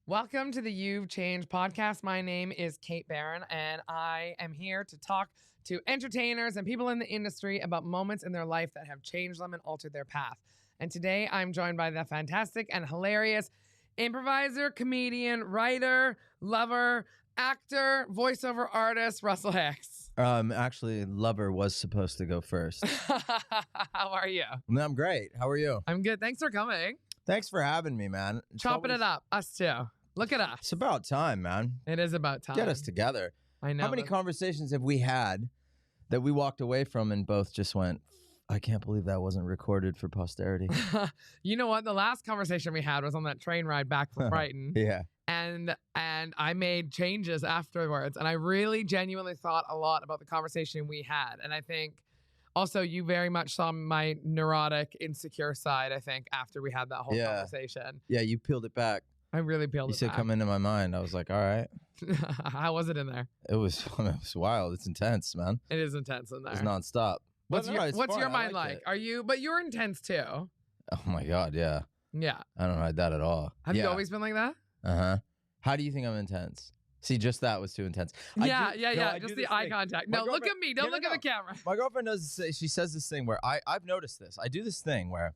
Welcome to the You've Changed podcast. My name is Kate Barron, and I am here to talk to entertainers and people in the industry about moments in their life that have changed them and altered their path. And today I'm joined by the fantastic and hilarious improviser, comedian, writer, lover, actor, voiceover artist, Russell Hicks. Actually, lover was supposed to go first. How are you? I'm great. How are you? I'm good. Thanks for coming. Thanks for having me, man. Chopping it up. Us too. Look at us. It's about time, man. It is about time. Get us together. I know. How many conversations have we had that we walked away from and both just went, I can't believe that wasn't recorded for posterity? You know what? The last conversation we had was on that train ride back from Brighton. Yeah. And I made changes afterwards. And I really genuinely thought a lot about the conversation we had. And I think also you very much saw my neurotic, insecure side, I think, after we had that whole conversation. Yeah, you peeled it back. I really peeled it back. You said come into my mind. I was like, all right. How was it in there? It was wild. It's intense, man. It is intense in there. It's nonstop. What's your mind like? But you're intense too. Oh my God, yeah. Yeah. I don't hide that at all. Have you always been like that? Uh-huh. How do you think I'm intense? See, just that was too intense. Yeah. Just the eye contact. No, look at me. Don't look at the camera. My girlfriend does. She says this thing where I've noticed this. I do this thing where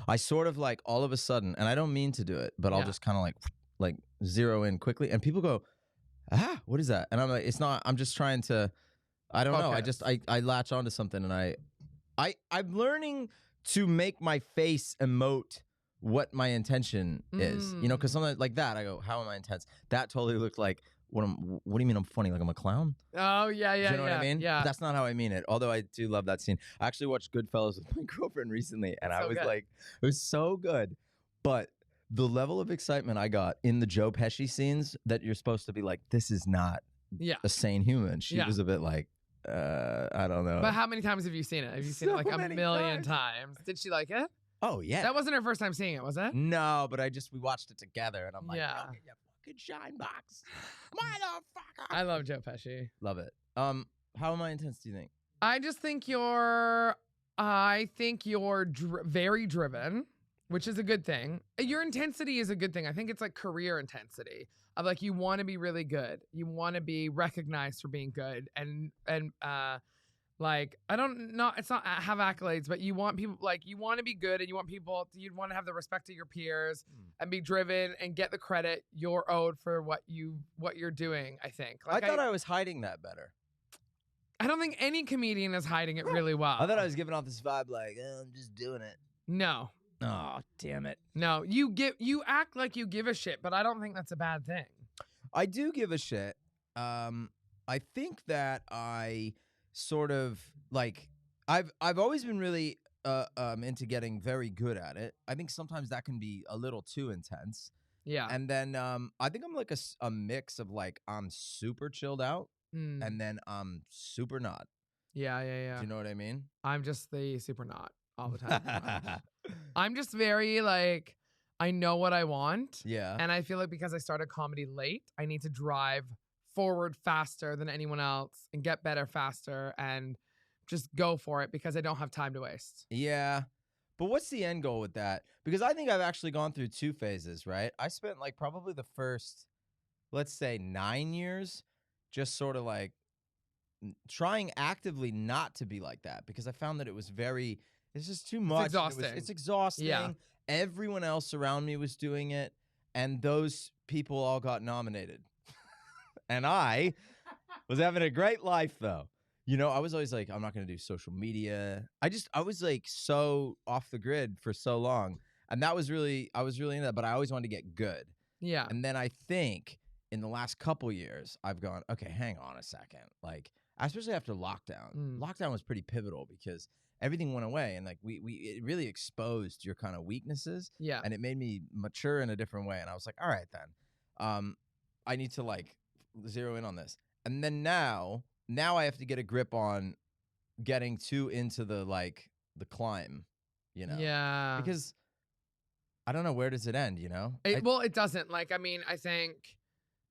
I sort of like all of a sudden, and I don't mean to do it, but I'll just kind of like zero in quickly, and people go, what is that? And I'm like, it's not. I'm just trying to. I don't know. I latch onto something, and I'm learning to make my face emote what my intention is, because something like that, I go, how am I intense? That totally looked like, what do you mean I'm funny? Like I'm a clown? Oh, yeah. Do you know what I mean? Yeah. But that's not how I mean it. Although I do love that scene. I actually watched Goodfellas with my girlfriend recently, and I was like, it was so good. But the level of excitement I got in the Joe Pesci scenes that you're supposed to be like, this is not a sane human. She was a bit like, I don't know. But how many times have you seen it? Have you seen it like a million times? Did she like it? Oh, yeah. That wasn't her first time seeing it, was it? No, but we watched it together, and I'm like, yeah. Go get your fucking shine box. Motherfucker. I love Joe Pesci. Love it. How am I intense, do you think? I just think you're very driven, which is a good thing. Your intensity is a good thing. I think it's like career intensity of like, you want to be really good. You want to be recognized for being good. And like, it's not have accolades, but you want people, like, you want to be good, and you want to have the respect of your peers and be driven and get the credit you're owed for what you're doing, I think. Like, I thought I was hiding that better. I don't think any comedian is hiding it really well. I thought I was giving off this vibe like, I'm just doing it. No. Oh, damn it. No, you act like you give a shit, but I don't think that's a bad thing. I do give a shit. I think that I sort of like I've always been really into getting very good at it. I think sometimes that can be a little too intense. Yeah. And then I think I'm like a mix of like I'm super chilled out and then I'm super not. Yeah. Do you know what I mean? I'm just the super not all the time. I'm just very like, I know what I want. Yeah. And I feel like because I started comedy late, I need to drive forward faster than anyone else and get better faster and just go for it because I don't have time to waste. Yeah. But what's the end goal with that? Because I think I've actually gone through two phases, right? I spent like probably the first, let's say 9 years, just sort of like trying actively not to be like that because I found that it's just too much. It's exhausting. It's exhausting. Yeah. Everyone else around me was doing it, and those people all got nominated. And I was having a great life, though. You know, I was always like, I'm not going to do social media. I was like so off the grid for so long. And I was really into that, but I always wanted to get good. Yeah. And then I think in the last couple years, I've gone, okay, hang on a second. Like, especially after lockdown. Lockdown was pretty pivotal because everything went away. And like, it really exposed your kind of weaknesses. Yeah. And it made me mature in a different way. And I was like, all right, then. I need to like zero in on this. And then now I have to get a grip on getting too into the climb, you know? Yeah. Because I don't know, where does it end, you know? It doesn't. Like, I mean, I think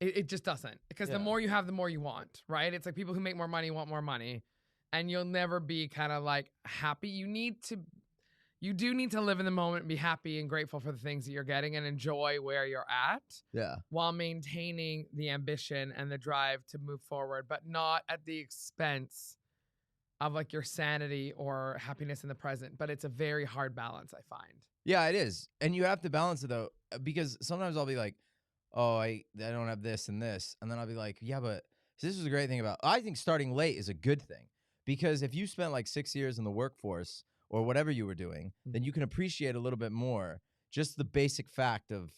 it just doesn't. Because the more you have, the more you want, right? It's like people who make more money want more money. And you'll never be kind of like happy. You need you do need to live in the moment and be happy and grateful for the things that you're getting and enjoy where you're at. Yeah. While maintaining the ambition and the drive to move forward, but not at the expense of like your sanity or happiness in the present. But it's a very hard balance, I find. Yeah, it is. And you have to balance it though, because sometimes I'll be like, oh, I don't have this and this. And then I'll be like, yeah, but this is a great thing about, I think starting late is a good thing, because if you spent like 6 years in the workforce or whatever you were doing, then you can appreciate a little bit more just the basic fact of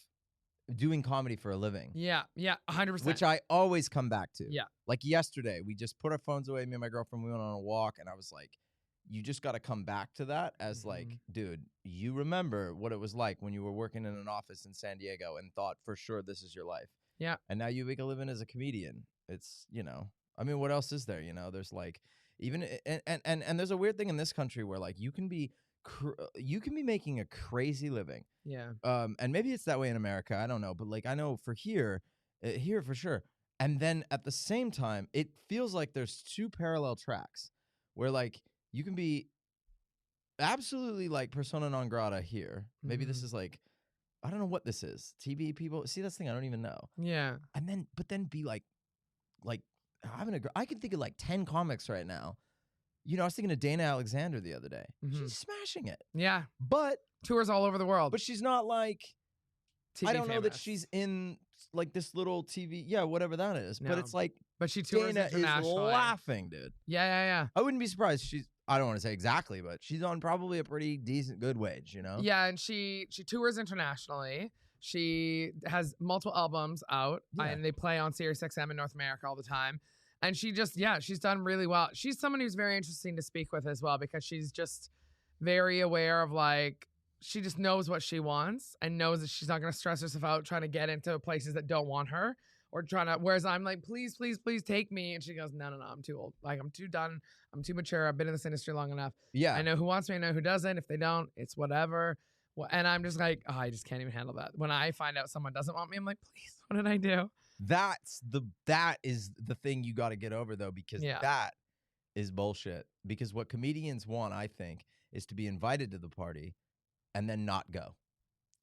doing comedy for a living. Yeah, 100%. Which I always come back to. Yeah. Like yesterday, we just put our phones away, me and my girlfriend, we went on a walk, and I was like, you just got to come back to that as like, dude, you remember what it was like when you were working in an office in San Diego and thought for sure this is your life. Yeah. And now you make a living as a comedian. It's, you know, I mean, what else is there? You know, there's like, even, and there's a weird thing in this country where like you can be making a crazy living. Yeah. And maybe it's that way in America. I don't know. But like, I know for here for sure. And then at the same time, it feels like there's two parallel tracks where like you can be absolutely like persona non grata here. Maybe this is like, I don't know what this is. TV people. See, that's the thing. I don't even know. Yeah. And then, but then be like I can think of like 10 comics right now. You know, I was thinking of Dana Alexander the other day. She's smashing it. Yeah. But tours all over the world. But she's not like, TV I don't know that famous. she's in like this little TV, yeah, whatever that is. No. But it's like, but she tours Dana is internationally. laughing, dude. Yeah. I wouldn't be surprised. I don't want to say exactly, but she's on probably a pretty decent, good wage, you know? Yeah, and she tours internationally. She has multiple albums out, and they play on Sirius XM in North America all the time. And she just, she's done really well. She's someone who's very interesting to speak with as well, because she's just very aware of like, she just knows what she wants and knows that she's not going to stress herself out trying to get into places that don't want her or trying to, whereas I'm like, please take me. And she goes, no, I'm too old. Like, I'm too done. I'm too mature. I've been in this industry long enough. Yeah. I know who wants me. I know who doesn't. If they don't, it's whatever. Well, and I'm just like, oh, I just can't even handle that. When I find out someone doesn't want me, I'm like, please, what did I do? That is the thing you got to get over though, because that is bullshit. Because what comedians want, I think, is to be invited to the party and then not go.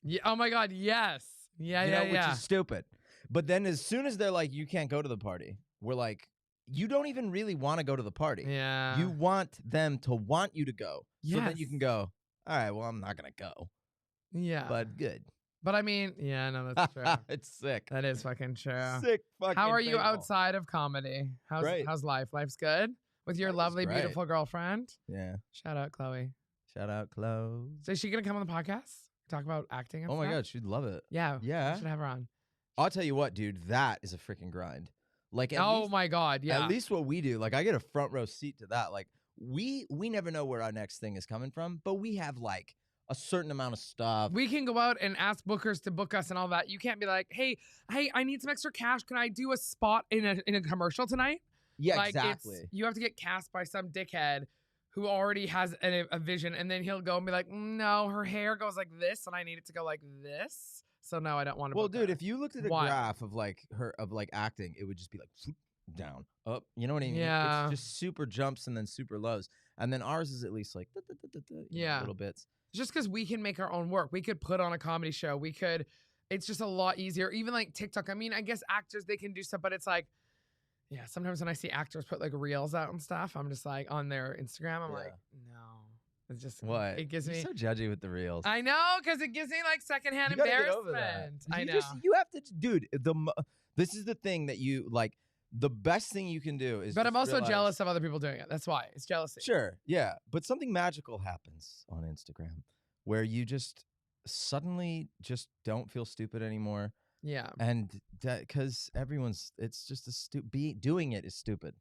Yeah. Oh my God. Yes. Yeah. Which is stupid. But then as soon as they're like, you can't go to the party, we're like, you don't even really want to go to the party. Yeah. You want them to want you to go. Yes. So that you can go, all right, well, I'm not going to go. Yeah. But good. But I mean, yeah, no, that's true. It's sick. That is fucking true. Sick fucking How are you painful. outside of comedy? How's life? Life's good? With your lovely, beautiful girlfriend? Yeah. Shout out, Chloe. Shout out, Chloe. So is she going to come on the podcast? Talk about acting and Oh my stuff? God, she'd love it. Yeah. Yeah. We should have her on. I'll tell you what, dude, that is a freaking grind. Like, my God, yeah. At least what we do, like, I get a front row seat to that. Like, we never know where our next thing is coming from, but we have like a certain amount of stuff. We can go out and ask bookers to book us and all that. You can't be like, hey, I need some extra cash. Can I do a spot in a commercial tonight? Yeah, like, exactly. You have to get cast by some dickhead who already has a vision, and then he'll go and be like, no, her hair goes like this, and I need it to go like this. So no, I don't want to. Well, dude, if you looked at a graph of like acting, it would just be like down, up. You know what I mean? Yeah. It's just super jumps and then super lows, and then ours is at least like little bits. Just because we can make our own work, we could put on a comedy show. We could. It's just a lot easier. Even like TikTok. I mean, I guess actors, they can do stuff, but it's like, yeah. Sometimes when I see actors put like reels out and stuff, I'm just like on their Instagram. I'm like, no. It's just what? It gives me so judgy with the reels. I know, because it gives me like secondhand embarrassment. I know. You have to, dude. This is the thing that you like. The best thing you can do is. But I'm also jealous of other people doing it. That's why it's jealousy. Sure, yeah, but something magical happens on Instagram where you just suddenly just don't feel stupid anymore. Yeah, and because it's just doing it is stupid.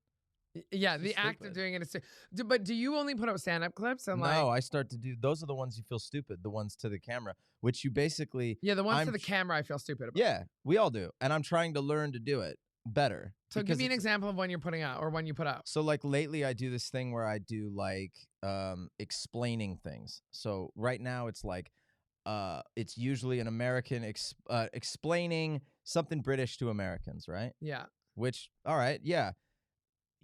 Yeah, the act of doing it is stupid. But do you only put up stand-up clips? And no, I start to do. Those are the ones you feel stupid. The ones to the camera, which you basically. Yeah, the ones to the camera, I feel stupid about. Yeah, we all do, and I'm trying to learn to do it better. So give me an example of when you're putting out or when you put out. So like lately, I do this thing where I do like explaining things. So right now, it's like it's usually an American explaining something British to Americans, right? Yeah. Which, all right, yeah.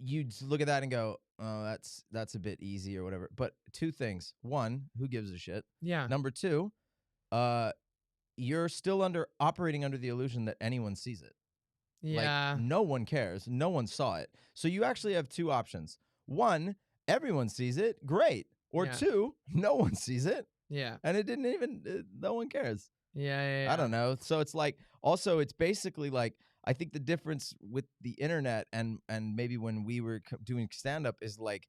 You look at that and go, oh, that's a bit easy or whatever. But two things. One, who gives a shit? Yeah. Number two, you're still operating under the illusion that anyone sees it. Yeah. Like, no one cares. No one saw it. So you actually have two options. One, everyone sees it. Great. Or two, no one sees it. Yeah. And it didn't even, no one cares. Yeah. I don't know. So it's like, also, it's basically like, I think the difference with the internet and maybe when we were doing stand-up is like,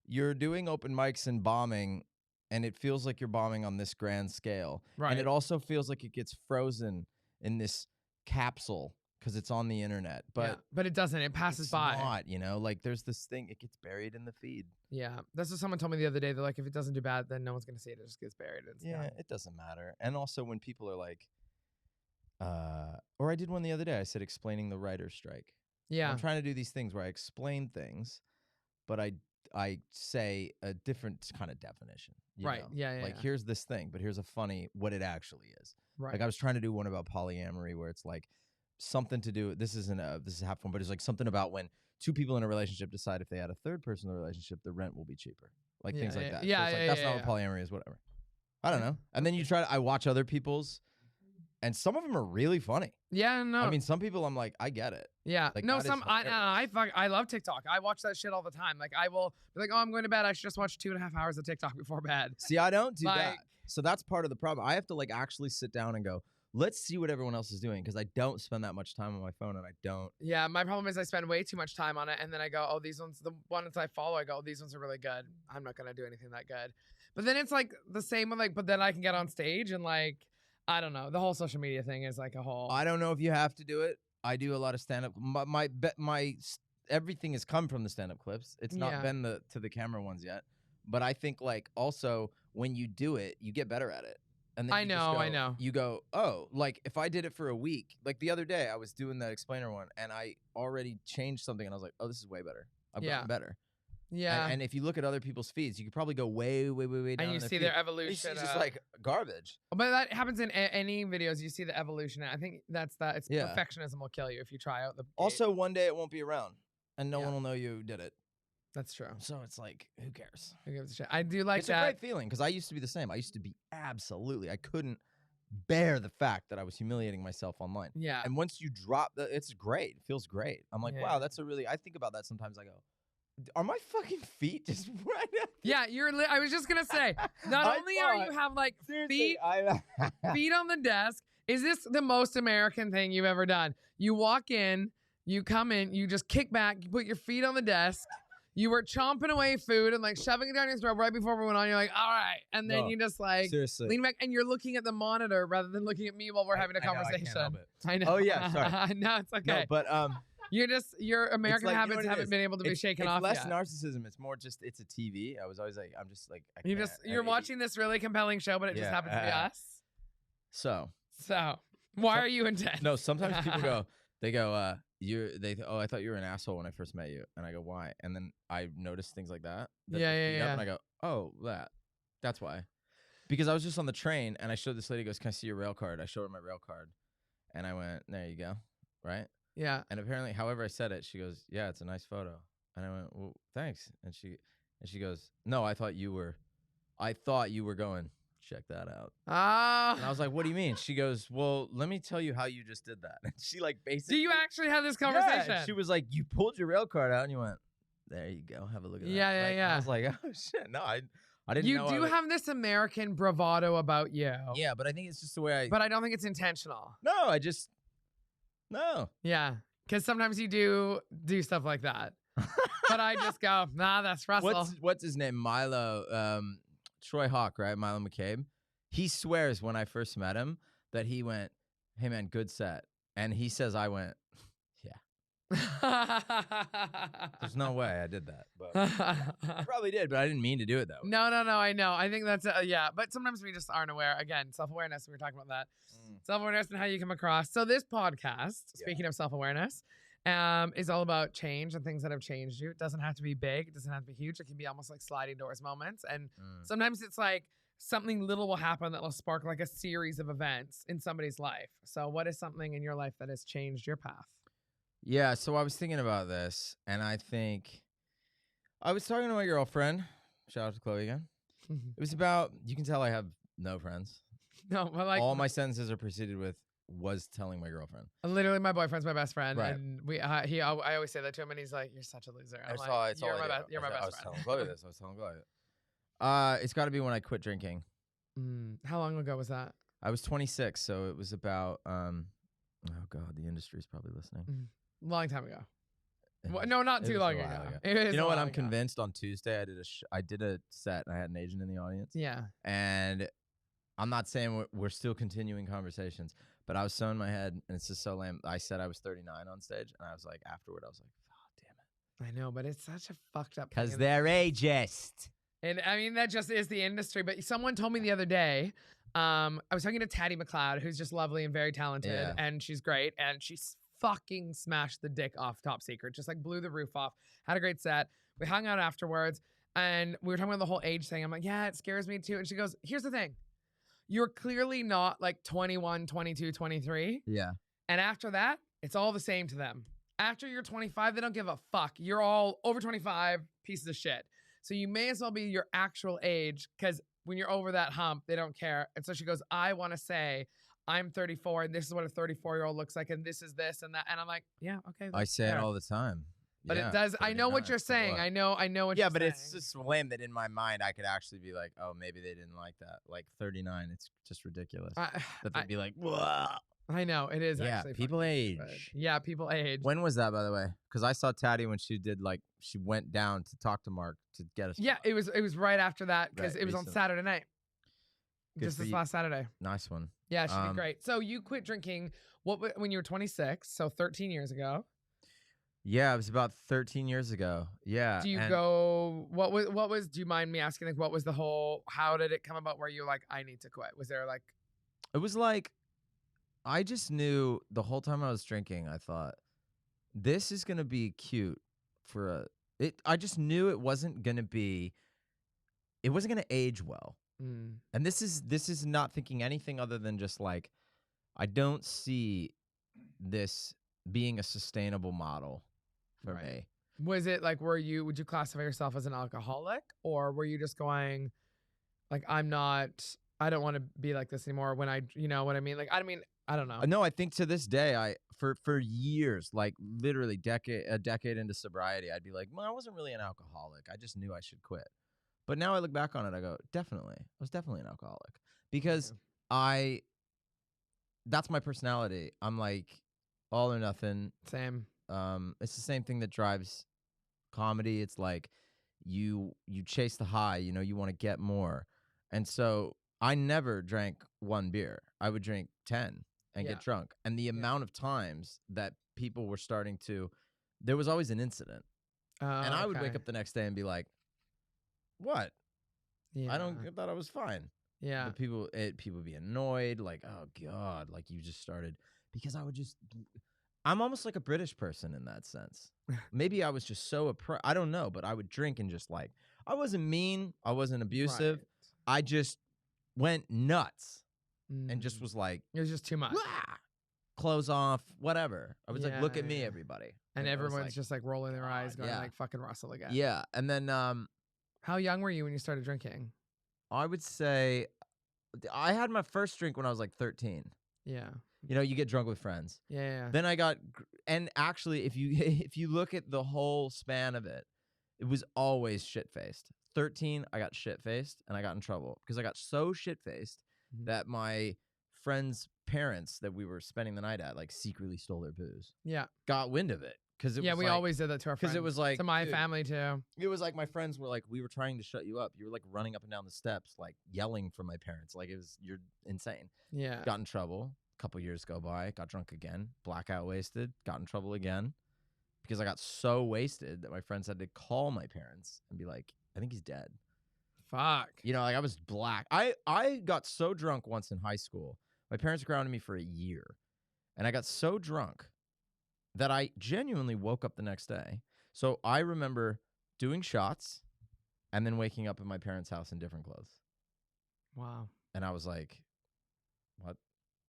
you're doing open mics and bombing, and it feels like you're bombing on this grand scale. Right. And it also feels like it gets frozen in this capsule because it's on the internet. But it doesn't. It passes by. Not, you know, like there's this thing, it gets buried in the feed. Yeah. That's what someone told me the other day. They're like, if it doesn't do bad, then no one's going to see it. It just gets buried. It's done. It doesn't matter. And also when people are like, or I did one the other day, I said explaining the writer's strike. Yeah. I'm trying to do these things where I explain things, but I say a different kind of definition. Right. Know? Yeah. Like, here's this thing, but here's what it actually is. Right. Like, I was trying to do one about polyamory where it's like something to do, this is half fun, but it's like something about when two people in a relationship decide if they had a third person in the relationship, the rent will be cheaper. Like things like that. Yeah. So it's like, that's not what polyamory is, whatever. I don't know. And then I watch other people's, and some of them are really funny. Yeah, no. I mean, some people I'm like, I get it. Yeah. Like, no, I love TikTok. I watch that shit all the time. Like, I will be like, oh, I'm going to bed. I should just watch 2.5 hours of TikTok before bed. See, I don't do that. So that's part of the problem. I have to like actually sit down and go, let's see what everyone else is doing, because I don't spend that much time on my phone, and I don't. Yeah, my problem is I spend way too much time on it, and then I go, oh, these ones, the ones I follow, I go, oh, these ones are really good. I'm not going to do anything that good. But then it's like the same with like, but then I can get on stage and like, I don't know. The whole social media thing is like a whole. I don't know if you have to do it. I do a lot of stand-up. My everything has come from the stand-up clips. It's not been to the camera ones yet. But I think like also when you do it, you get better at it. And then I know. You go, oh, like if I did it for a week, like the other day I was doing that explainer one, and I already changed something, and I was like, oh, this is way better. I've gotten better. Yeah. And if you look at other people's feeds, you could probably go way down. And you see their evolution. It's just like garbage. But that happens in any videos. You see the evolution. I think that's that. It's perfectionism will kill you if you try out the. Also, one day it won't be around, and no one will know you did it. That's true. So it's like, who cares? Who gives a shit? I do like it's that. It's a great feeling, because I used to be the same. I used to be I couldn't bear the fact that I was humiliating myself online. Yeah. And once you drop it's great. It feels great. I'm like, wow, that's I think about that sometimes. I go, are my fucking feet just right now? Yeah, I was just gonna say, not only are you have like feet on the desk, is this the most American thing you've ever done? You walk in, you come in, you just kick back, you put your feet on the desk, you were chomping away food and like shoving it down your throat right before we went on. You're like, all right, and then you just like lean back and you're looking at the monitor rather than looking at me while we're having a conversation. I know. Oh yeah, sorry. No, it's okay. No, but your American habits haven't been able to be shaken off yet. It's less narcissism. It's more just, it's a TV. I was always like, I'm just like, you're watching this really compelling show, but it just happens to be us. So why are you intense? No, sometimes people go, I thought you were an asshole when I first met you. And I go, why? And then I notice things like that. And I go, oh, that's why. Because I was just on the train and I showed this lady, goes, can I see your rail card? I showed her my rail card. And I went, there you go. Right? Yeah. And apparently, however I said it, she goes, yeah, it's a nice photo. And I went, well, thanks. And she goes, no, I thought you were going, check that out. And I was like, what do you mean? She goes, well, let me tell you how you just did that. And she like basically. Do you actually have this conversation? Yeah. She was like, you pulled your rail card out and you went, there you go. Have a look at that. Yeah. I was like, oh shit. No, I didn't know. You do have this American bravado about you. Yeah, but I think it's just the way But I don't think it's intentional. No, No. Yeah, because sometimes you do stuff like that. But I just go, nah, that's Russell. What's his name? Milo, Troy Hawk, right? Milo McCabe. He swears when I first met him that he went, hey man, good set. And he says I went, yeah. There's no way I did that. But I probably did, but I didn't mean to do it that way. No, I know. I think that's, but sometimes we just aren't aware. Again, self-awareness, we were talking about that. Self-awareness and how you come across. So this podcast, speaking of self-awareness, is all about change and things that have changed you. It doesn't have to be big. It doesn't have to be huge. It can be almost like sliding doors moments. And sometimes it's like something little will happen that will spark like a series of events in somebody's life. So what is something in your life that has changed your path? Yeah, so I was thinking about this, and I think I was talking to my girlfriend. Shout out to Chloe again. It was about, you can tell I have no friends. No, but like all my sentences are preceded with was telling my girlfriend. Literally, my boyfriend's my best friend, Right. and I always say that to him, and he's like, "You're such a loser." I'm like, "You're my best. You're my best I was friend." telling Chloe this. I was telling Chloe it. It's got to be when I quit drinking. How long ago was that? I was 26, so it was about. Oh God, the industry's probably listening. Long time ago. Well, no, not too long ago. You know what? I'm convinced. On Tuesday, I did a set, and I had an Asian in the audience. Yeah. And I'm not saying we're still continuing conversations, but I was so in my head, and it's just so lame. I said I was 39 on stage, and I was like, afterward, I was like, oh, damn it. I know, but it's such a fucked up thing. Because they're ageist. And I mean, that just is the industry. But someone told me the other day, I was talking to Taddy McLeod, who's just lovely and very talented, and she's great, and she's fucking smashed the dick off Top Secret, just like blew the roof off, had a great set. We hung out afterwards, and we were talking about the whole age thing. I'm like, yeah, it scares me too. And she goes, here's the thing. You're clearly not like 21, 22, 23. Yeah. And after that, it's all the same to them. After you're 25, they don't give a fuck. You're all over 25 pieces of shit. So you may as well be your actual age, because when you're over that hump, they don't care. And so she goes, I want to say I'm 34 and this is what a 34-year-old looks like, and this is this and that. And I'm like, yeah, okay. I say it all the time. But it does. I know what you're saying. I know what you're saying. Yeah, but it's just lame that in my mind I could actually be like, oh, maybe they didn't like that. Like 39, it's just ridiculous. That they'd be like, whoa. I know it is. Yeah, actually people age. Yeah, people age. When was that, by the way? Because I saw Taddy when she did she went down to talk to Mark to get us. Yeah, it was right after that, because it was on Saturday night. Just this last Saturday. Nice one. Yeah, she did great. So you quit drinking when you were 26, so 13 years ago. Yeah, it was about 13 years ago. Yeah. Do you go? What was? Do you mind me asking? Like, what was the whole? How did it come about? Where you were like, I need to quit? Was there like? It was like, I just knew the whole time I was drinking. I thought, this is gonna be cute for I just knew it wasn't gonna be. It wasn't gonna age well. And this is not thinking anything other than just like, I don't see this being a sustainable model for me. Was it like, would you classify yourself as an alcoholic, or were you just going like, I don't want to be like this anymore you know what I mean? Like, I don't know. No, I think to this day, for years, like literally a decade into sobriety, I'd be like, well, I wasn't really an alcoholic. I just knew I should quit. But now I look back on it, I go, definitely. I was definitely an alcoholic. Because that's my personality. I'm like, all or nothing. Same. It's the same thing that drives comedy. It's like you chase the high, you want to get more. And so I never drank one beer. I would drink 10 and get drunk. And the amount of times that people were there was always an incident. And I would wake up the next day and be like, what? Yeah. I thought I was fine. Yeah. But people would be annoyed, like, oh God, like you just started, because I'm almost like a British person in that sense. Maybe I was just so I don't know, but I would drink and just like, I wasn't mean, I wasn't abusive. Right. I just went nuts and just was like, it was just too much. Clothes off, whatever. I was like, look at me, everybody. And everyone's just like rolling their eyes, going like, fucking Russell again. Yeah. And then how young were you when you started drinking? I would say I had my first drink when I was like 13. Yeah. You get drunk with friends. Yeah. Then and actually, if you look at the whole span of it, it was always shit-faced. 13, I got shit-faced, and I got in trouble because I got so shit-faced that my friends' parents that we were spending the night at like secretly stole their booze. Yeah. Got wind of it. We always did that to our friends. Because it was like, to my family too. It was like my friends were like, we were trying to shut you up. You were like running up and down the steps, like yelling for my parents. Like you're insane. Yeah. Got in trouble. A couple years go by. Got drunk again. Blackout wasted. Got in trouble again. Because I got so wasted that my friends had to call my parents and be like, I think he's dead. Fuck. Like I was black. I got so drunk once in high school. My parents grounded me for a year. And I got so drunk that I genuinely woke up the next day. So I remember doing shots and then waking up at my parents' house in different clothes. Wow. And I was like, what?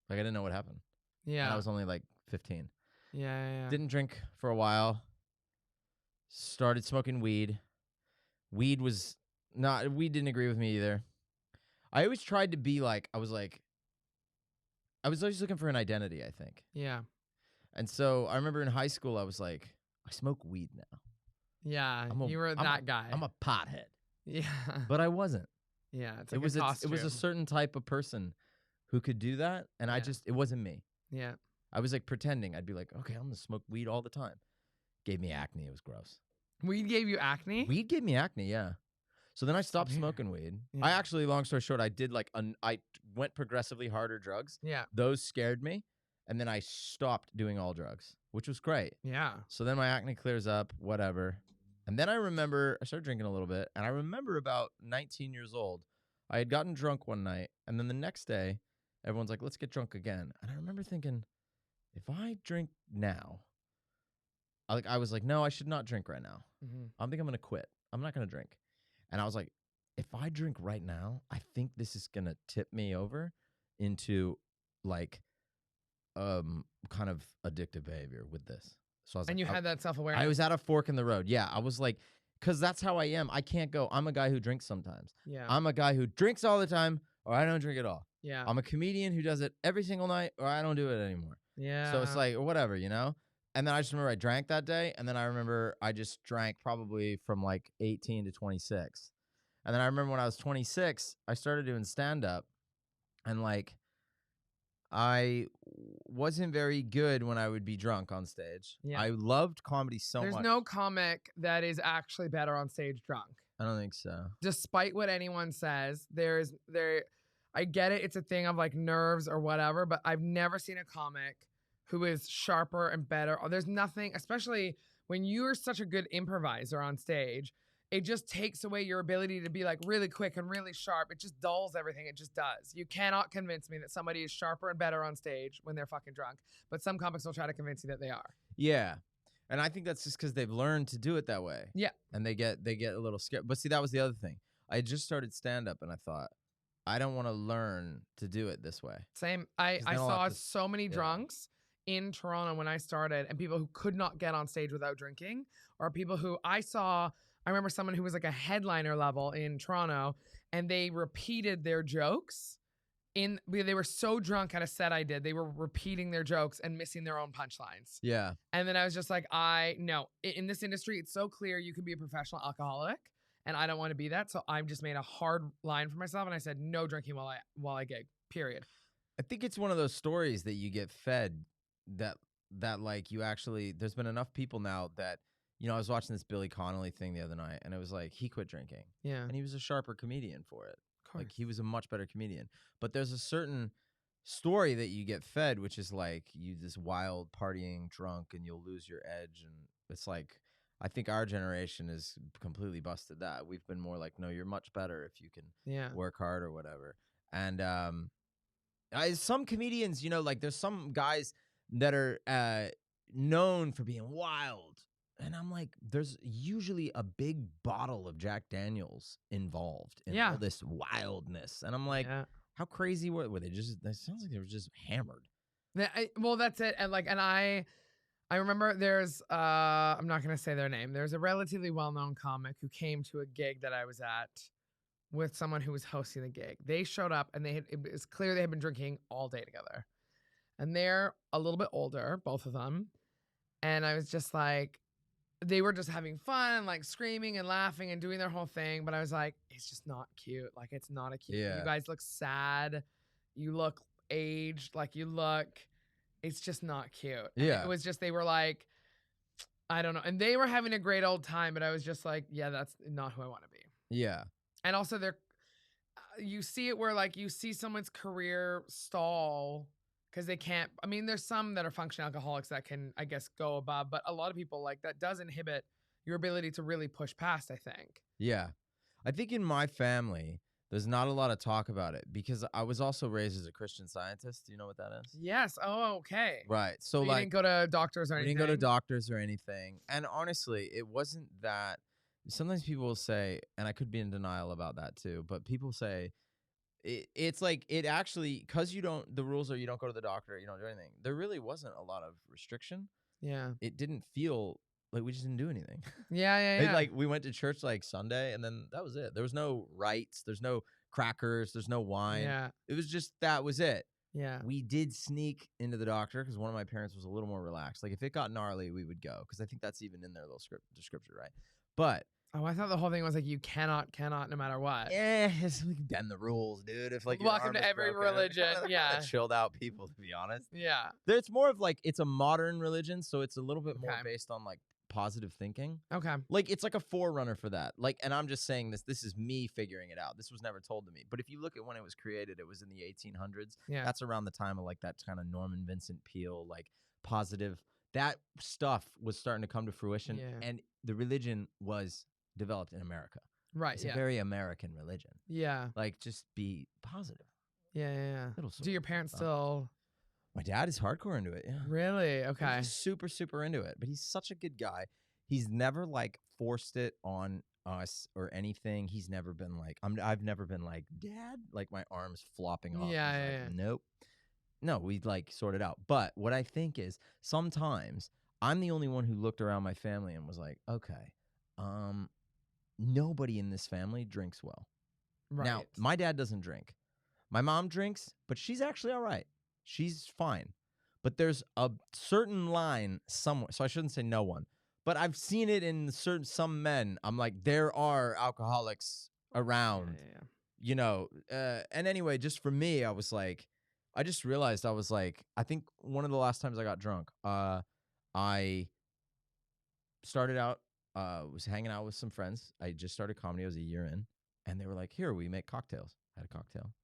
Like I didn't know what happened. Yeah. And I was only like 15. Yeah. Didn't drink for a while. Started smoking weed. Weed didn't agree with me either. I always tried to be like, I was always looking for an identity, I think. Yeah. And so I remember in high school, I was like, I smoke weed now. Yeah. You were that guy. I'm a pothead. Yeah. But I wasn't. Yeah. It's like it was a certain type of person who could do that. And it wasn't me. Yeah. I was like pretending. I'd be like, okay, I'm going to smoke weed all the time. Gave me acne. It was gross. Weed gave you acne? Weed gave me acne, yeah. So then I stopped smoking weed. Yeah. I actually, long story short, I did I went progressively harder drugs. Yeah. Those scared me. And then I stopped doing all drugs, which was great. Yeah. So then my acne clears up, whatever. And then I remember I started drinking a little bit. And I remember about 19 years old, I had gotten drunk one night. And then the next day, everyone's like, let's get drunk again. And I remember thinking, if I drink now, I was like, no, I should not drink right now. Mm-hmm. I think I'm going to quit. I'm not going to drink. And I was like, if I drink right now, I think this is going to tip me over into like kind of addictive behavior with this. So I was and like, you had that self-awareness. I was at a fork in the road. Yeah, I was like, because that's how I am. I can't go. I'm a guy who drinks sometimes. Yeah. I'm a guy who drinks all the time, or I don't drink at all. Yeah. I'm a comedian who does it every single night, or I don't do it anymore. Yeah. So it's like, or whatever, you know? And then I just remember I drank that day, and then I remember I just drank probably from like 18 to 26. And then I remember when I was 26, I started doing stand-up, and like, I wasn't very good when I would be drunk on stage. Yeah. I loved comedy so much. There's no comic that is actually better on stage drunk. I don't think so. Despite what anyone says, I get it. It's a thing of like nerves or whatever, but I've never seen a comic who is sharper and better. There's nothing, especially when you're such a good improviser on stage, it just takes away your ability to be like really quick and really sharp. It just dulls everything. It just does. You cannot convince me that somebody is sharper and better on stage when they're fucking drunk. But some comics will try to convince you that they are. Yeah. And I think that's just because they've learned to do it that way. Yeah. And they get a little scared. But see, that was the other thing. I just started stand-up and I thought, I don't want to learn to do it this way. Same. I saw so many drunks in Toronto when I started, and people who could not get on stage without drinking, or people who I remember someone who was like a headliner level in Toronto, and they repeated their jokes they were so drunk at a set I did, they were repeating their jokes and missing their own punchlines. Yeah. And then I was just like, no, in this industry, it's so clear you can be a professional alcoholic, and I don't want to be that. So I just made a hard line for myself, and I said, no drinking while I gig, period. I think it's one of those stories that you get fed that like you actually, there's been enough people now that, you know, I was watching this Billy Connolly thing the other night, and it was like, he quit drinking. Yeah. And he was a sharper comedian for it. Like, he was a much better comedian. But there's a certain story that you get fed, which is like, you this wild partying drunk and you'll lose your edge. And it's like, I think our generation has completely busted that. We've been more like, no, you're much better if you can work hard or whatever. And some comedians, you know, like there's some guys that are known for being wild. And I'm like, there's usually a big bottle of Jack Daniels involved in all this wildness. And I'm like, how crazy were they? It sounds like they were just hammered. Well, that's it. And like, I remember there's, I'm not going to say their name. There's a relatively well-known comic who came to a gig that I was at with someone who was hosting the gig. They showed up, and it was clear they had been drinking all day together. And they're a little bit older, both of them. And I was just like, they were just having fun, like screaming and laughing and doing their whole thing. But I was like, it's just not cute. Like, it's not a cute. You guys look sad. You look aged. Like, it's just not cute. Yeah. And it was just, they were like, I don't know. And they were having a great old time, but I was just like, yeah, that's not who I want to be. Yeah. And also you see it where like you see someone's career stall because they can't, I mean, there's some that are functional alcoholics that can, I guess, go above, but a lot of people like that does inhibit your ability to really push past, I think. Yeah. I think in my family, there's not a lot of talk about it because I was also raised as a Christian Scientist. Do you know what that is? Yes. Oh, okay. Right. So you like, didn't go to doctors or anything? We didn't go to doctors or anything. And honestly, it wasn't that. Sometimes people will say, and I could be in denial about that too, but people say, it's like it actually, because the rules are you don't go to the doctor, you don't do anything. There really wasn't a lot of restriction. Yeah. It didn't feel like we just didn't do anything. Yeah. Like we went to church like Sunday, and then that was it. There was no rites. There's no crackers. There's no wine. Yeah. It was just that was it. Yeah. We did sneak into the doctor because one of my parents was a little more relaxed. Like if it got gnarly, we would go because I think that's even in their little description, right? But oh, I thought the whole thing was like you cannot, no matter what. yeah, we can bend the rules, dude. If like welcome to every religion, yeah, chilled out people, to be honest. Yeah, it's more of like it's a modern religion, so it's a little bit more based on like positive thinking. Okay. Like it's like a forerunner for that. Like, and I'm just saying this is me figuring it out. This was never told to me. But if you look at when it was created, it was in the 1800s. Yeah. That's around the time of like that kind of Norman Vincent Peale, like positive, that stuff was starting to come to fruition. Yeah. And the religion was developed in America. Right. It's a very American religion. Yeah. Like just be positive. Yeah. Do your parents still? My dad is hardcore into it. Yeah. Really? Okay. He's super, super into it. But he's such a good guy. He's never like forced it on us or anything. He's never been like, I've never been like, Dad, like my arms flopping off. Yeah. Nope. No, we like sort it out. But what I think is sometimes I'm the only one who looked around my family and was like, okay, nobody in this family drinks well. Right. Now, my dad doesn't drink. My mom drinks, but she's actually all right. She's fine. But there's a certain line somewhere. So I shouldn't say no one. But I've seen it in some men. I'm like, there are alcoholics around. Yeah. You know. And anyway, just for me, I was like, I just realized I was like, I think one of the last times I got drunk, I started out, was hanging out with some friends. I just started comedy. I was a year in. And they were like, here, we make cocktails. I had a cocktail.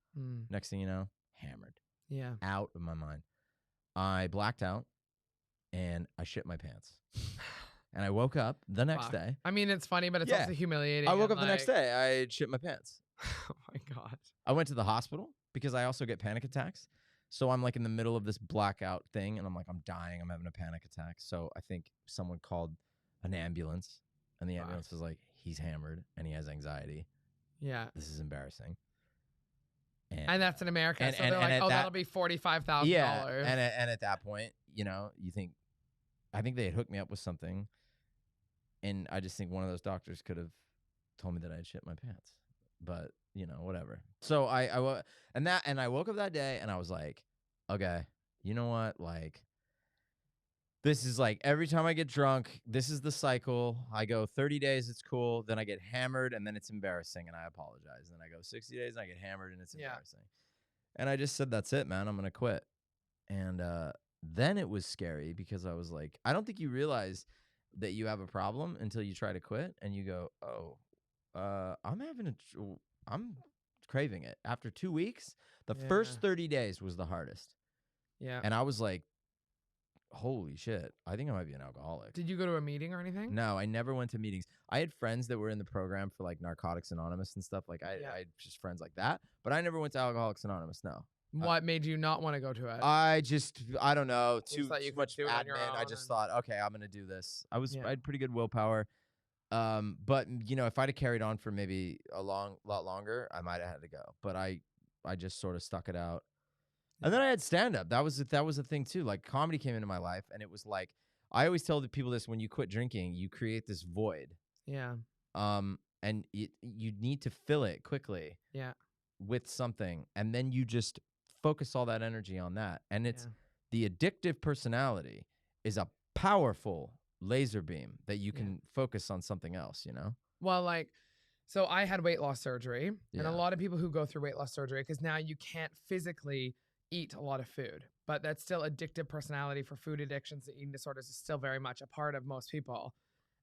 Next thing you know, hammered. Yeah. Out of my mind. I blacked out and I shit my pants. And I woke up the next day. I mean, it's funny, but it's also humiliating. I woke up the next day. I shit my pants. Oh my God. I went to the hospital because I also get panic attacks. So I'm like in the middle of this blackout thing and I'm like, I'm dying. I'm having a panic attack. So I think someone called an ambulance and the ambulance was like, he's hammered and he has anxiety. Yeah. This is embarrassing. And that's in America. So they're like, that'll be $45,000. Yeah. And at that point, you know, I think they had hooked me up with something. And I just think one of those doctors could have told me that I had shit my pants. But, you know, whatever. So I woke up that day and I was like, okay, you know what? Like, this is like every time I get drunk, this is the cycle. I go 30 days, it's cool. Then I get hammered and then it's embarrassing and I apologize. Then I go 60 days and I get hammered and it's embarrassing. And I just said, that's it, man. I'm going to quit. And then it was scary because I was like, I don't think you realize that you have a problem until you try to quit and you go, oh, I'm craving it. After 2 weeks, the first 30 days was the hardest. Yeah. And I was like, holy shit, I think I might be an alcoholic. Did you go to a meeting or anything? No, I never went to meetings. I had friends that were in the program for like Narcotics Anonymous and stuff. Like I had just friends like that, but I never went to Alcoholics Anonymous. No. What made you not want to go to it? I don't know, too much admin. I just thought, okay, I'm going to do this. I had pretty good willpower. But you know, if I'd have carried on for maybe a lot longer, I might have had to go, but I just sort of stuck it out. And then I had stand-up. That was a thing too. Like comedy came into my life and it was like, I always tell the people this, when you quit drinking, you create this void. Yeah. And you need to fill it quickly. Yeah. With something. And then you just focus all that energy on that. And it's the addictive personality is a powerful laser beam that you can focus on something else, you know? Well, like, so I had weight loss surgery and a lot of people who go through weight loss surgery, because now you can't physically eat a lot of food, but that's still addictive personality for food addictions and eating disorders is still very much a part of most people.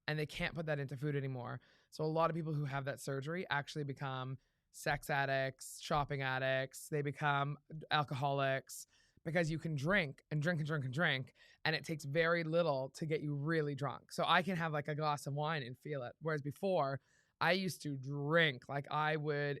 And they can't put that into food anymore. So a lot of people who have that surgery actually become sex addicts, shopping addicts. They become alcoholics because you can drink and drink and drink and drink. And it takes very little to get you really drunk. So I can have like a glass of wine and feel it. Whereas before I used to drink, like I would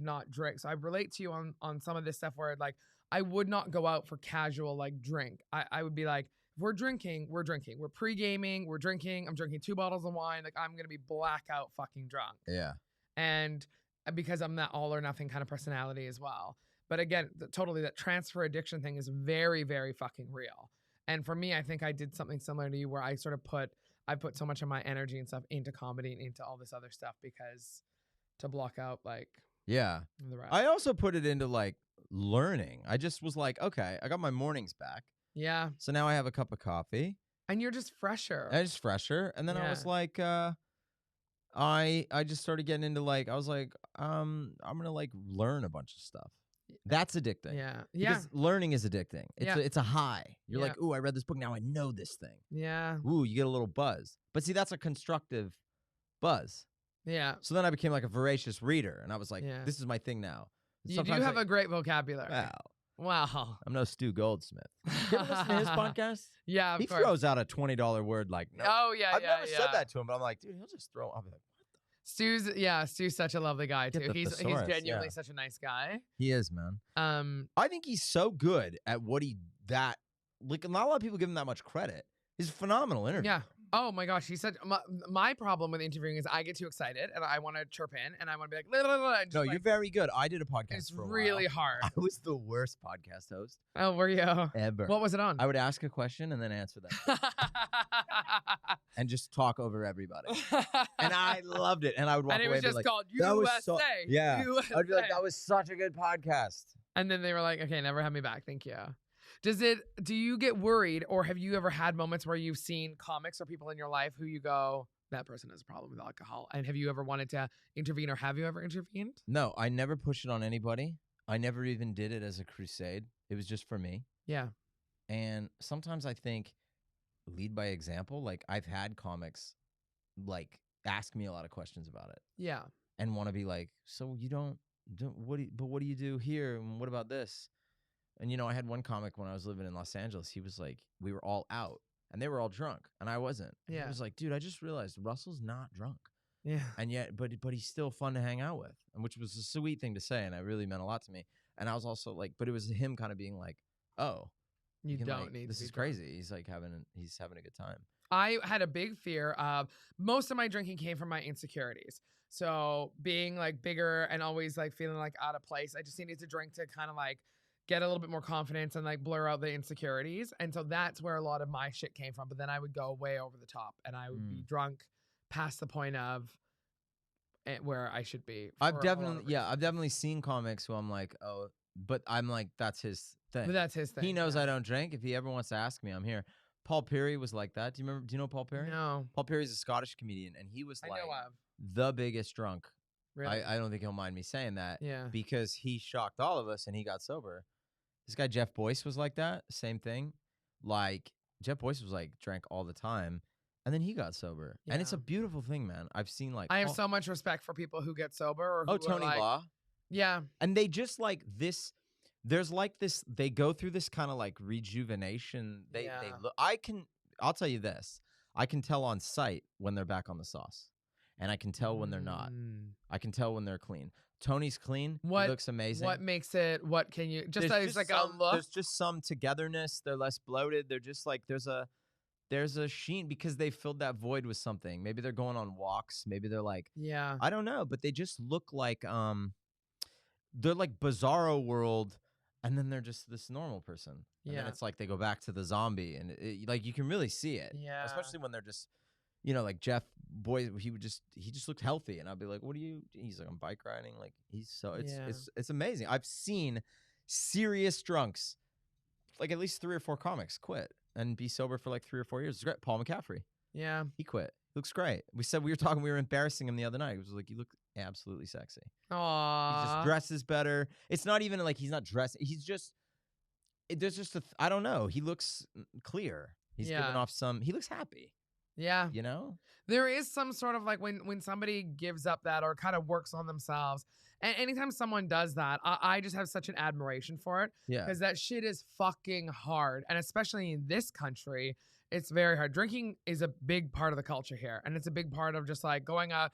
not drink. So I relate to you on some of this stuff where like, I would not go out for casual, like drink. I would be like, if we're drinking, we're drinking. We're pre-gaming, we're drinking. I'm drinking 2 bottles of wine. Like I'm going to be blackout fucking drunk. Yeah. And because I'm that all or nothing kind of personality as well. But again, totally that transfer addiction thing is very, very fucking real. And for me, I think I did something similar to you where I put so much of my energy and stuff into comedy and into all this other stuff because to block out like Yeah. the rest. I also put it into like learning. I just was like, okay, I got my mornings back. Yeah. So now I have a cup of coffee. And you're just fresher. And it's fresher. And then I was like, I just started getting into like, I was like, I'm gonna like learn a bunch of stuff. That's addicting. Yeah. Because learning is addicting. It's a high. You're Yeah. like, ooh, I read this book, now I know this thing. Yeah. Ooh, you get a little buzz. But see, that's a constructive buzz. Yeah. So then I became like a voracious reader, and I was like, Yeah. this is my thing now. You do have a great vocabulary. Wow. I'm no Stu Goldsmith. You ever listen to his podcast? Yeah, of He course. throws out a $20 word like, no. Oh, yeah, I've never said that to him, but I'm like, dude, he'll just throw. I'll be like, Stu's such a lovely guy too. Get the He's thesaurus, genuinely such a nice guy. he is, man. Um, I think he's so good at what like not a lot of people give him that much credit. He's a phenomenal interviewer. yeah. Oh my gosh, he's such. My problem with interviewing is I get too excited and I want to chirp in and I want to be like, blah, blah, blah, and just No, like, you're very good. I did a podcast it's for a really while. hard. I was the worst podcast host Oh, were you? ever. What was it on? I would ask a question and then answer that and just talk over everybody. And I loved it. And I would walk and it away was and be just like, called that was USA. so, yeah. USA. I would be like, that was such a good podcast. And then they were like, okay, never have me back. Thank you. Do you get worried or have you ever had moments where you've seen comics or people in your life who you go, that person has a problem with alcohol? And have you ever wanted to intervene or have you ever intervened? No, I never pushed it on anybody. I never even did it as a crusade. It was just for me. Yeah. And sometimes I think lead by example. Like I've had comics like ask me a lot of questions about it. Yeah. And want to be like, so you don't what do you do here? And what about this? And, you know, I had one comic when I was living in Los Angeles. He was like, we were all out and they were all drunk and I wasn't. And Yeah. I was like, dude, I just realized Russell's not drunk. Yeah. And yet, but he's still fun to hang out with, and which was a sweet thing to say. And it really meant a lot to me. And I was also like, but it was him kind of being like, oh, You can, don't like, need this to be is drunk. crazy. He's like he's having a good time. I had a big fear of most of my drinking came from my insecurities. So being like bigger and always like feeling like out of place, I just needed to drink to kind of like get a little bit more confidence and like blur out the insecurities. And so that's where a lot of my shit came from. But then I would go way over the top and I would be drunk past the point of where I should be. I've definitely seen comics who I'm like, oh, but I'm like, that's his thing. But that's his thing. He knows I don't drink. If he ever wants to ask me, I'm here. Paul Perry was like that. Do you know Paul Perry? No. Paul Perry's a Scottish comedian, and he was I like know of. the biggest drunk. Really? I don't think he'll mind me saying that. Yeah. Because he shocked all of us and he got sober. This guy Jeff Boyce was like that. Same thing. Like Jeff Boyce was like drank all the time, and then he got sober. And it's Yeah. a beautiful thing, man. I've seen like I have so much respect for people who get sober or who are Tony like, Law. Yeah. And they just like this. There's like this. They go through this kind of like rejuvenation. They look. I'll tell you this. I can tell on sight when they're back on the sauce, and I can tell when they're not. I can tell when they're clean. Tony's clean. He looks amazing. What makes it? What can you just? There's It's like some, a look. There's just some togetherness. They're less bloated. They're just like there's a sheen because they filled that void with something. Maybe they're going on walks. Maybe they're like Yeah. I don't know, but they just look like they're like Bizarro World, and then they're just this normal person. And then Yeah. it's like they go back to the zombie, and like you can really see it. Yeah. Especially when they're just, you know, like Jeff Boy, he just looked healthy, and I'd be like, what are you? He's like, I'm bike riding. Like it's amazing. I've seen serious drunks, like at least 3 or 4 comics quit and be sober for like 3 or 4 years. It's great. Paul McCaffrey, Yeah. he quit. Looks great. We were embarrassing him the other night. It was like, you look absolutely sexy. Aww. He just dresses better. It's not even like he's not dressing. He's just, there's just I don't know. He looks clear. He's giving off he looks happy. Yeah. You know? There is some sort of like when somebody gives up that or kind of works on themselves. And anytime someone does that, I just have such an admiration for it. Yeah. Because that shit is fucking hard. And especially in this country, it's very hard. Drinking is a big part of the culture here. And it's a big part of just like going out.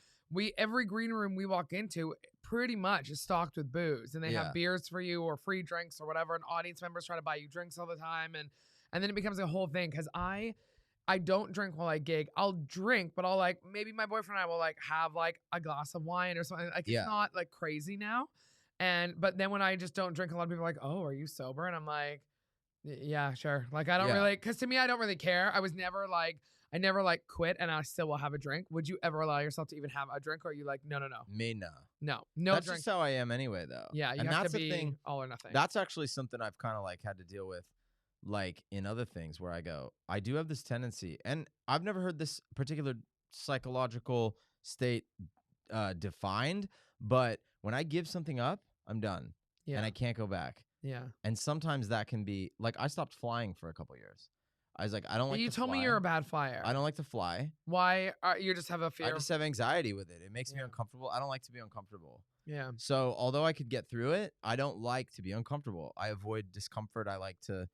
Every green room we walk into pretty much is stocked with booze. And they have beers for you or free drinks or whatever. And audience members try to buy you drinks all the time. And then it becomes a whole thing. Because I don't drink while I gig. I'll drink, but I'll like, maybe my boyfriend and I will like have like a glass of wine or something. Like it's not like crazy now. But then when I just don't drink, a lot of people are like, oh, are you sober? And I'm like, Yeah, sure. Like I don't Yeah. really, because to me, I don't really care. I never like quit, and I still will have a drink. Would you ever allow yourself to even have a drink, or are you like, no, Me, no. no That's drink? just how I am anyway, though. Yeah, you And have to that's the be thing. all or nothing. That's actually something I've kind of like had to deal with, like in other things where I go, I do have this tendency, and I've never heard this particular psychological state defined, but when I give something up, I'm done, yeah, and I can't go back. yeah. And sometimes that can be like I stopped flying for a couple years. I was like, I don't like. You to told fly. me you're a bad flyer. I don't like to fly. Why? You just have a fear. I just have anxiety with it. It makes me Yeah. uncomfortable. I don't like to be uncomfortable. Yeah. So although I could get through it, I don't like to be uncomfortable. I avoid discomfort. I like to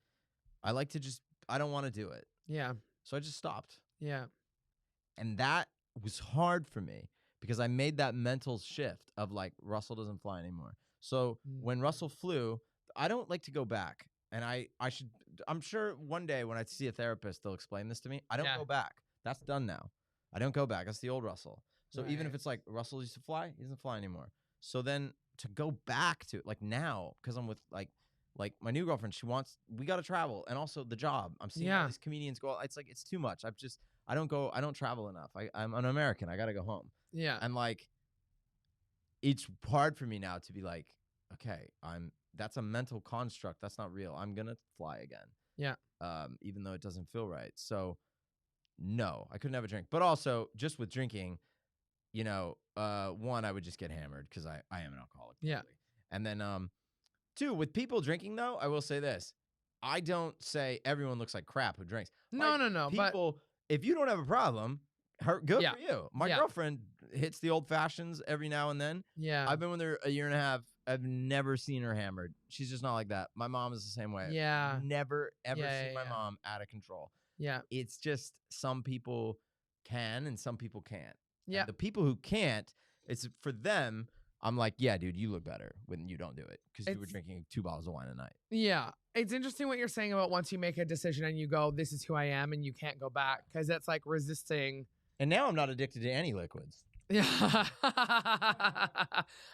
just, I don't want to do it. Yeah. So I just stopped. Yeah. And that was hard for me because I made that mental shift of like, Russell doesn't fly anymore. So when Russell flew, I don't like to go back. And I'm sure one day when I see a therapist, they'll explain this to me. I don't go back. That's done now. I don't go back. That's the old Russell. So even if it's like Russell used to fly, he doesn't fly anymore. So then to go back to like now, because I'm with like my new girlfriend, we got to travel. And also the job. I'm seeing all these comedians go. It's like, it's too much. I don't travel enough. I'm an American. I got to go home. Yeah. And like, it's hard for me now to be like, okay, that's a mental construct. That's not real. I'm going to fly again. Yeah. Even though it doesn't feel right. So no, I couldn't have a drink. But also just with drinking, you know, one, I would just get hammered because I am an alcoholic. Probably. Yeah. And then, two, with people drinking though, I will say this. I don't say everyone looks like crap who drinks. No. People, if you don't have a problem, good for you. My girlfriend hits the old fashions every now and then. Yeah. I've been with her a year and a half. I've never seen her hammered. She's just not like that. My mom is the same way. Yeah. Never, ever seen my mom out of control. Yeah. It's just some people can and some people can't. Yeah. And the people who can't, it's for them. I'm like, yeah, dude, you look better when you don't do it because you were drinking 2 bottles of wine a night. Yeah. It's interesting what you're saying about once you make a decision and you go, this is who I am, and you can't go back because that's like resisting. And now I'm not addicted to any liquids. Yeah.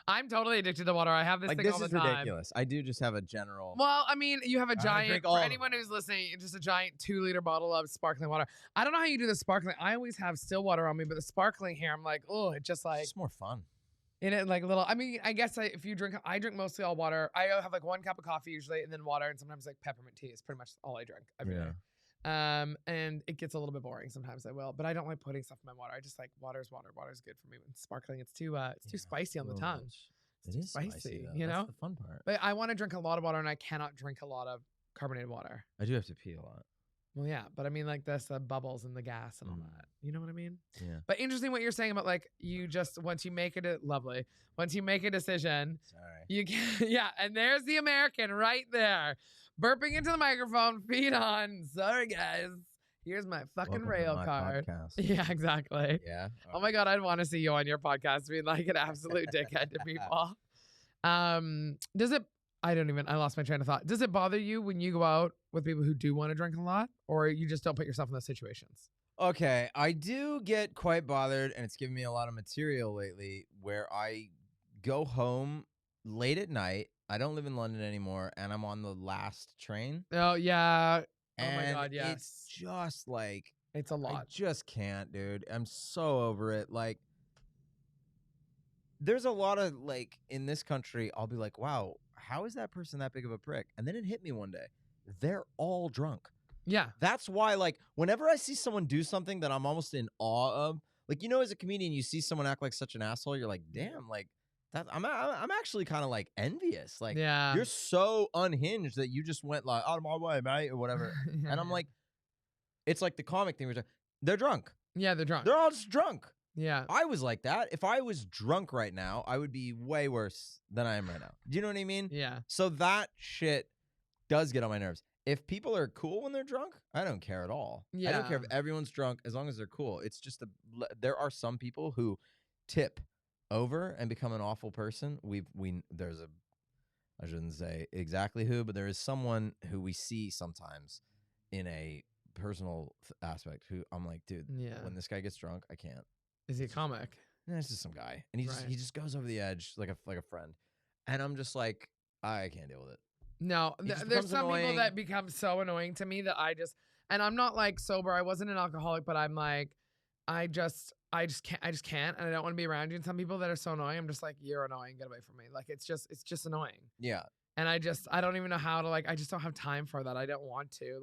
I'm totally addicted to water. I have this thing all the time. This is ridiculous. I do just have a general. Well, I mean, you have a giant, for anyone who's listening, just a giant 2-liter bottle of sparkling water. I don't know how you do the sparkling. I always have still water on me, but the sparkling here, I'm like, oh, it just like. It's more fun. In it, like little, I mean, I guess if you drink, I drink mostly all water. I have like 1 cup of coffee usually, and then water, and sometimes like peppermint tea is pretty much all I drink every day. And it gets a little bit boring sometimes. I will, but I don't like putting stuff in my water. I just like water's water. Water's good for me. When sparkling, it's too spicy on the tongue. It is spicy, you know. That's the fun part. But I want to drink a lot of water, and I cannot drink a lot of carbonated water. I do have to pee a lot. Well, yeah, but I mean, like the bubbles and the gas and all that. You know what I mean? Yeah. But interesting what you're saying about like you just once you make it lovely. Once you make a decision, you can, yeah. And there's the American right there, burping into the microphone, feet on. Sorry guys, here's my fucking rail card. Yeah, exactly. Yeah. Oh my god, I'd want to see you on your podcast being like an absolute dickhead to people. Does it? I lost my train of thought. Does it bother you when you go out with people who do want to drink a lot, or you just don't put yourself in those situations? Okay, I do get quite bothered, and it's given me a lot of material lately where I go home late at night. I don't live in London anymore, and I'm on the last train. Oh, yeah. And oh, my God, yes. It's just like... It's a lot. I just can't, dude. I'm so over it. Like, there's a lot of, like, in this country, I'll be like, wow, how is that person that big of a prick? And then it hit me one day. They're all drunk. Yeah. That's why, like, whenever I see someone do something that I'm almost in awe of, like, you know, as a comedian, you see someone act like such an asshole, you're like, damn, like, that I'm actually kind of, like, envious. Like, yeah. You're so unhinged that you just went, like, out of my way, mate, or whatever. And I'm like, it's like the comic thing. They're drunk. Yeah, they're drunk. They're all just drunk. Yeah. I was like that. If I was drunk right now, I would be way worse than I am right now. Do you know what I mean? Yeah. So that shit does get on my nerves. If people are cool when they're drunk, I don't care at all. Yeah. I don't care if everyone's drunk as long as they're cool. It's just there are some people who tip over and become an awful person. I shouldn't say exactly who, but there is someone who we see sometimes in a personal aspect who I'm like, dude, when this guy gets drunk, I can't. Is he a comic? No, it's just some guy, and he just goes over the edge like a friend, and I'm just like, I can't deal with it. No, It just there's becomes some people annoying. that become so annoying to me that and I'm not like sober. I wasn't an alcoholic, but I'm like, I just can't, and I don't want to be around you. And some people that are so annoying, I'm just like, you're annoying, get away from me. Like it's just annoying. Yeah. And I don't even know how to I just don't have time for that. I don't want to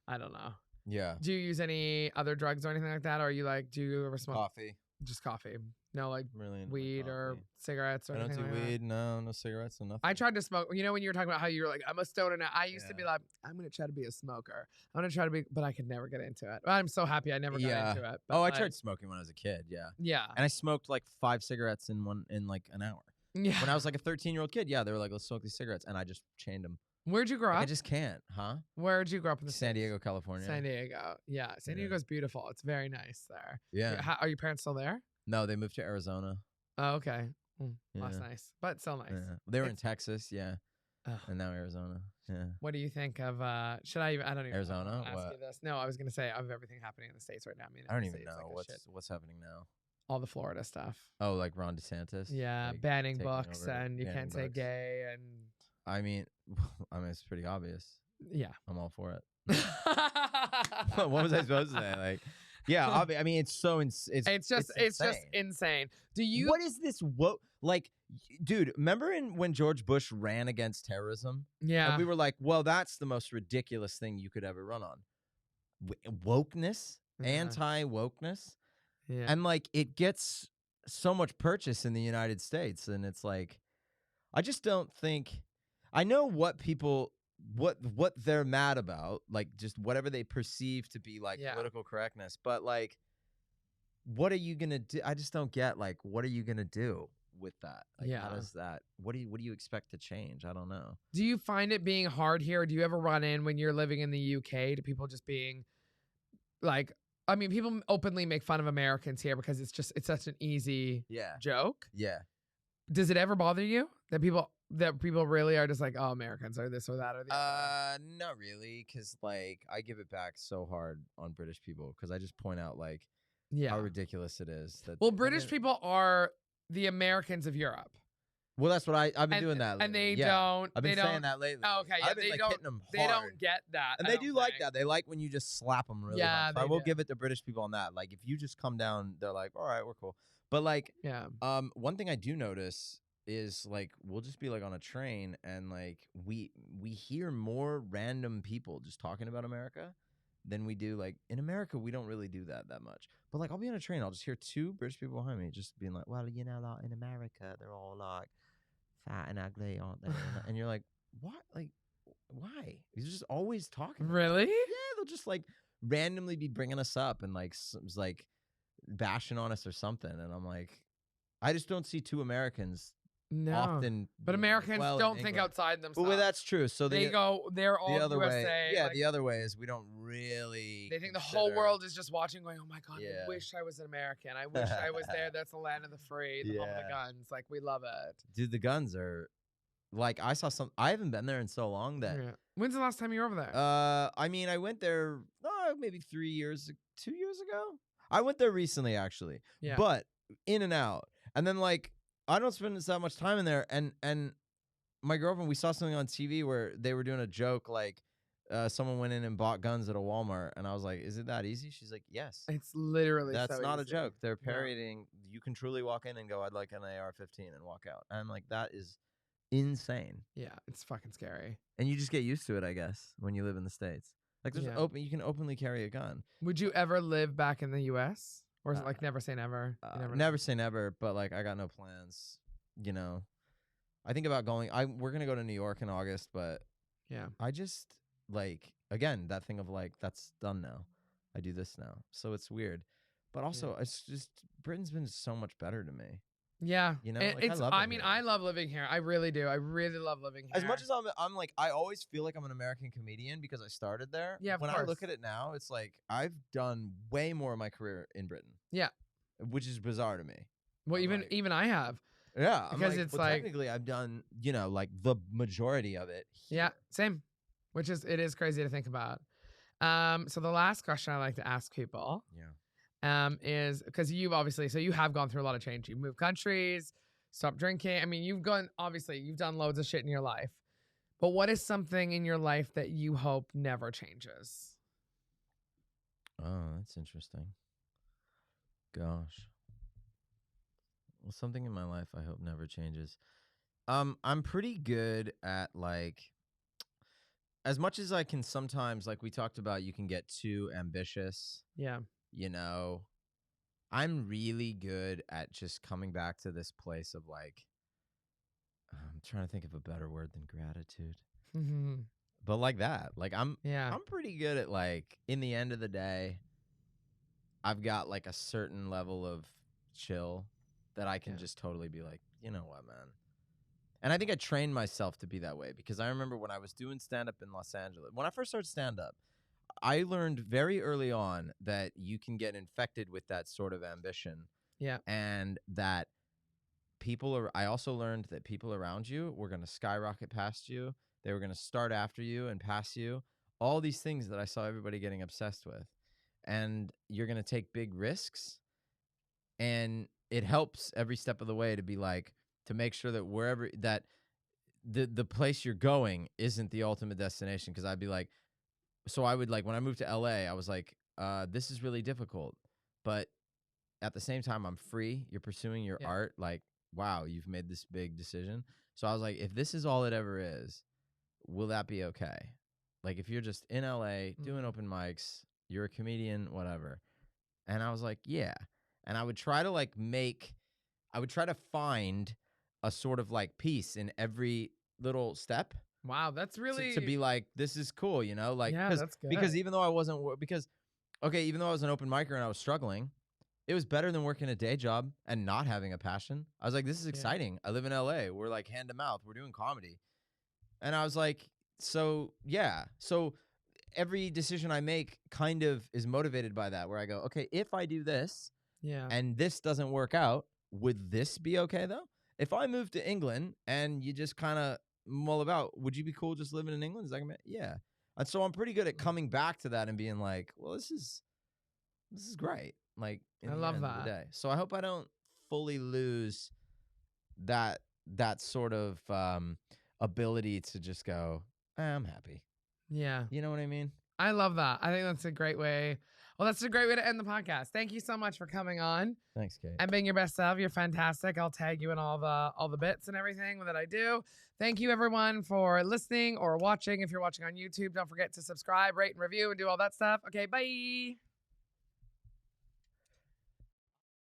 I don't know. Yeah. Do you use any other drugs or anything like that? Or are you do you ever smoke? Coffee. Just coffee. No, Really into weed or coffee. cigarettes or I don't anything do like that? weed. No cigarettes. No nothing. I tried to smoke. You know when you were talking about how you were like, I'm a stoner now. I used to be Yeah. like, I'm gonna try to be a smoker. I'm gonna try to be, but I could never get into it. I'm so happy I never got into it. But Oh, I tried smoking when I was a kid. Yeah. Yeah. And I smoked like 5 cigarettes in like an hour. Yeah. When I was like a 13-year-old kid, yeah, they were like, let's smoke these cigarettes, and I just chained them. Where'd you grow Like, up? I just can't, huh? Where'd you grow up in the San States? Diego, California. San Diego. Yeah. San Yeah. Diego's beautiful. It's very nice there. Yeah. Are your parents still there? No, they moved to Arizona. Oh, okay. That's Yeah. nice, but still nice. Yeah. They were in Texas, yeah, Ugh. and now Arizona. Yeah. What do you think of? Should I? I don't even Arizona? know. Ask What? you this. No, I was gonna say of everything happening in the States right now. I mean, I don't in the even States, know like a shit. what's happening now. All the Florida stuff. Oh, like Ron DeSantis. Yeah, like, banning taking books over, and you banning can't say books. gay and I mean, it's pretty obvious. yeah. I'm all for it. What was I supposed to say? Like, yeah, I mean, it's so it's just insane. Do you? What is this? What like, dude? Remember when George Bush ran against terrorism? Yeah. And we were like, well, that's the most ridiculous thing you could ever run on. Wokeness, anti-wokeness, yeah. and like it gets so much purchase in the United States, and it's like, I just don't think. I know what people. What they're mad about, like just whatever they perceive to be like political correctness, but like, what are you gonna do? I just don't get like, what are you gonna do with that? Like, how does that? What do you expect to change? I don't know. Do you find it being hard here? Do you ever run in when you're living in the UK to people just being like? I mean, people openly make fun of Americans here because it's such an easy joke. Yeah. Does it ever bother you that people really are just like, oh, Americans are this or that or the other? Not really, because like I give it back so hard on British people because I just point out like how ridiculous it is. That British people are the Americans of Europe. Well, that's what I've been doing that lately. And they don't. I've been saying that lately. Oh, okay, yeah, I've been like hitting them hard. They don't get that. And they do like that. They like when you just slap them really hard. So I will give it to British people on that. Like if you just come down, they're like, all right, we're cool. But like, one thing I do notice is like we'll just be like on a train and like we hear more random people just talking about America than we do like in America. We don't really do that much. But like I'll be on a train, I'll just hear 2 British people behind me just being like, well, you know, like in America they're all like fat and ugly, aren't they? And you're like, what? Like why? He's just always talking. Really? Yeah, they'll just like randomly be bringing us up and like bashing on us or something, and I'm like, I just don't see 2 Americans often. But Americans don't think outside themselves. Well, that's true. So they're all the other USA. way. Yeah, the other way is we don't really. They think the whole world is just watching, going, "Oh my God, I wish I was an American. I wish I was there. That's the land of the free, the home of the guns. Like we love it." Dude, the guns are. Like I saw some. I haven't been there in so long that. When's the last time you were over there? I mean, I went there maybe 2 years ago. I went there recently, actually. Yeah. But in and out, and then like. I don't spend that much time in there, and my girlfriend, we saw something on TV where they were doing a joke like someone went in and bought guns at a Walmart, and I was like, is it that easy? She's like, yes. It's literally That's so not easy. a joke. They're parodying. You can truly walk in and go, I'd like an AR-15 and walk out. And I'm like, that is insane. Yeah, it's fucking scary. And you just get used to it, I guess, when you live in the States. Like there's you can openly carry a gun. Would you ever live back in the US? Or is it like never say never? Never say never, but like I got no plans. You know, I think about going. We're gonna go to New York in August, but I just like again that thing of like that's done now. I do this now, so it's weird. But also, it's just Britain's been so much better to me. Yeah, you know, like, I love living here. I really do. I really love living here. As much as I'm like, I always feel like I'm an American comedian because I started there. Yeah, when I look at it now, it's like I've done way more of my career in Britain. Yeah, which is bizarre to me. Well, even I have. Yeah, because it's like technically I've done like the majority of it. Yeah, same. It is crazy to think about. So the last question I like to ask people. Is because you've obviously, so you have gone through a lot of change. You've moved countries, stopped drinking. I mean, you've done loads of shit in your life. But what is something in your life that you hope never changes? Oh, that's interesting. Gosh. Well, something in my life I hope never changes. I'm pretty good at like, as much as I can sometimes, like we talked about, you can get too ambitious, Yeah. you know. I'm really good at just coming back to this place of like, I'm trying to think of a better word than gratitude. But like that, like Yeah. I'm pretty good at like, in the end of the day, I've got like a certain level of chill that I can just totally be like, you know what, man. And I think I trained myself to be that way, because I remember when I was doing stand-up in Los Angeles, when I first started stand-up, I learned very early on that you can get infected with that sort of ambition. Yeah. And that I also learned that people around you were going to skyrocket past you. They were going to start after you and pass you. All these things that I saw everybody getting obsessed with. And you're going to take big risks. And it helps every step of the way to be like, to make sure that wherever that the place you're going isn't the ultimate destination. Cause I'd be like, so I would like, when I moved to LA, I was like, this is really difficult, but at the same time, I'm free. You're pursuing your art. Like, wow, you've made this big decision. So I was like, if this is all it ever is, will that be okay? Like, if you're just in LA doing open mics, you're a comedian, whatever. And I was like, yeah. And I would try to find a sort of like peace in every little step. Wow, that's really to be like, this is cool, you know? Like, that's good. because even though I wasn't, even though I was an open micer and I was struggling, it was better than working a day job and not having a passion. I was like, this is exciting. I live in LA. We're like hand to mouth. We're doing comedy. And I was like, so yeah. So every decision I make kind of is motivated by that, where I go, okay, if I do this and this doesn't work out, would this be okay though? If I moved to England and you just kind of mull about, would you be cool just living in England? Is that yeah. And so I'm pretty good at coming back to that and being like, well, this is great. Like, I love of the day. So I hope I don't fully lose that sort of ability to just go, I'm happy. Yeah. You know what I mean? I love that. I think that's a great way. Well, that's a great way to end the podcast. Thank you so much for coming on. Thanks, Kate. And being your best self. You're fantastic. I'll tag you in all the bits and everything that I do. Thank you everyone for listening or watching. If you're watching on YouTube, don't forget to subscribe, rate, and review, and do all that stuff. Okay, bye.